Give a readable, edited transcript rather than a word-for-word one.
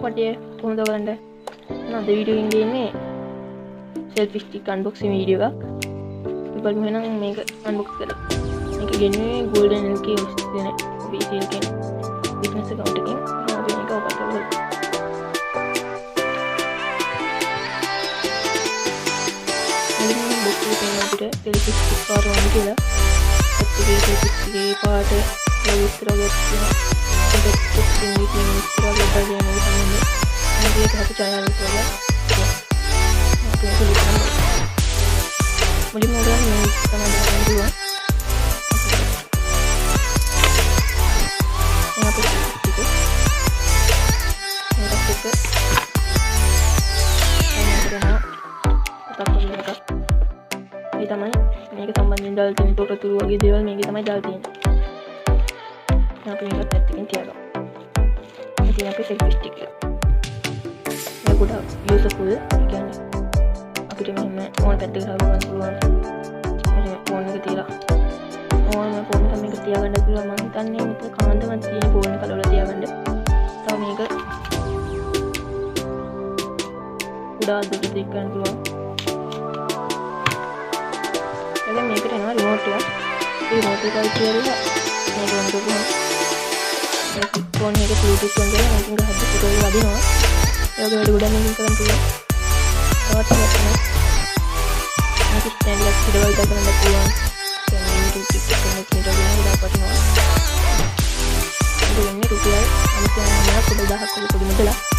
පටිය කොහොමද බලන්න අද වීඩියෝ එකෙන් ගේන්නේ selfie stick unboxing වීඩියෝ එකක්. බලමු එහෙනම් මේක unbox කරලා. මේක ගෙන්නේ golden LK කියන PC එකෙන් business account එකෙන් අපි මේක open කරමු. box එකේ අපිට selfie stick පාට වань කියලා selfie stick පාට විස්තර ගන්නවා. ඒක ස්ක්‍රීන් එකේ විස්තර ගන්න ඕනේ. මේක අපි channel එකට ගියා. මුලින්ම උඩින් මේ තමයි දාන්න ini තමයි මේක සම්බන්ධයෙන් දාලා තියෙන තොරතුරු වගේ දේවල් මේකේ තමයි දාලා තියෙන්නේ. අපි මේක පැත්තකින් තියනවා. ඉතින් අපි selfie stick එක. මේක ගොඩක් useful. ඒ කියන්නේ අපිට මෙහෙම ඕන පැත්තකට හරවන්න පුළුවන්. මෙහෙම ෆෝන් එක තියලා ඕන ෆෝන් එක මේක තියාගන්න පුළුවන්. මම හිතන්නේ මෙතන කාන්දමක් තියෙන ෆෝන් එක කලවලා තියාගන්න. තව මේක උඩා දෙක දෙක ගන්න පුළුවන්. මේකට එනවා රිමෝට් එක. ඒ රිමෝට් එකයි කියලා මේක ඔන් කරගන්න. මේ ෆෝන් එක Bluetooth එකෙන් කරලා මේකෙන් ගහද්දි ඒක වදිනවා. ඒක වැඩි ගොඩක් මේකෙන් කරන්න පුළුවන්. තවත් එකක් තමයි. මේක ස්ටෑන්ඩ් එකක් ඉදවල් කරන්න පුළුවන්. දැන් මේක ටික එකක් මෙතන දාලා පටනවා. ඒක වෙන්නේ රුපියල් 9,000ක් පොඩි මුදලක්.